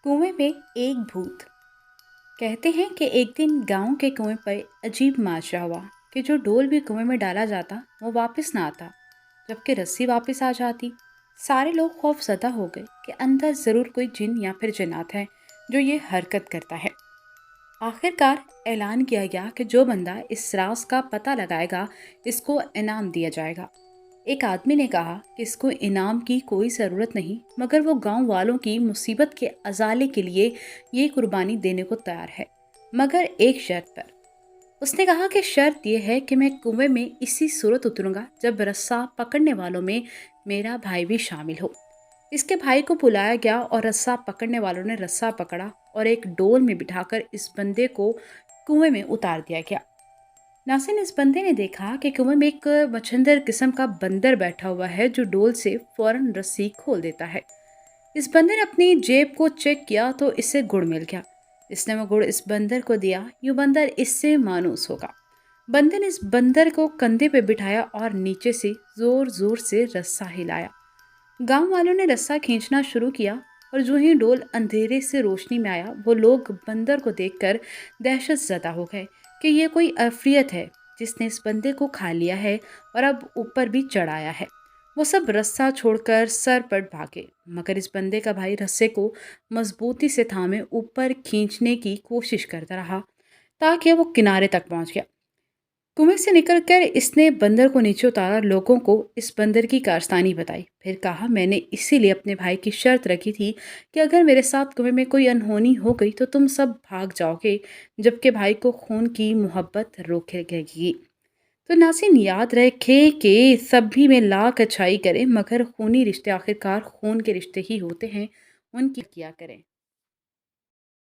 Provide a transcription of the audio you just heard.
कुएं में एक भूत। कहते हैं कि एक दिन गांव के कुएं पर अजीब माजरा हुआ कि जो डोल भी कुएं में डाला जाता वो वापस ना आता, जबकि रस्सी वापस आ जाती। सारे लोग खौफजदा हो गए कि अंदर जरूर कोई जिन या फिर जिन्नात है जो ये हरकत करता है। आखिरकार ऐलान किया गया कि जो बंदा इस राज का पता लगाएगा इसको इनाम दिया जाएगा। एक आदमी ने कहा कि इसको इनाम की कोई ज़रूरत नहीं, मगर वो गांव वालों की मुसीबत के अजाले के लिए ये कुर्बानी देने को तैयार है, मगर एक शर्त पर। उसने कहा कि शर्त यह है कि मैं कुएं में इसी सूरत उतरूंगा जब रस्सा पकड़ने वालों में मेरा भाई भी शामिल हो। इसके भाई को बुलाया गया और रस्सा पकड़ने वालों ने रस्सा पकड़ा और एक डोल में बिठाकर इस बंदे को कुएं में उतार दिया गया। नासिन, इस बंदे ने देखा कि कुएं में एक मच्छर किस्म का बंदर बैठा हुआ है जो डोल से फौरन रस्सी खोल देता है। इस बंदे ने अपनी जेब को चेक किया तो इससे गुड़ मिल गया। इसने वो गुड़ इस बंदर को दिया, यूं बंदर इससे मानूस होगा। बंदे ने इस बंदर को कंधे पे बिठाया और नीचे से जोर जोर से रस्सा हिलाया। गांव वालों ने रस्सा खींचना शुरू किया और जो ही डोल अंधेरे से रोशनी में आया वो लोग बंदर को देखकर दहशत ज़दा हो गए कि ये कोई अफरियत है जिसने इस बंदे को खा लिया है और अब ऊपर भी चढ़ाया है। वो सब रस्सा छोड़कर सर पर भागे, मगर इस बंदे का भाई रस्से को मजबूती से थामे ऊपर खींचने की कोशिश करता रहा ताकि वो किनारे तक पहुंच गया। कुएं से निकलकर इसने बंदर को नीचे उतारा, लोगों को इस बंदर की कारस्तानी बताई, फिर कहा मैंने इसीलिए अपने भाई की शर्त रखी थी कि अगर मेरे साथ कुएं में कोई अनहोनी हो गई तो तुम सब भाग जाओगे, जबकि भाई को खून की मोहब्बत रोकेगी। तो नासिन, याद रखे कि सभी में लाख अच्छाई करें, मगर खूनी रिश्ते आखिरकार खून के रिश्ते ही होते हैं, उनकी किया करें।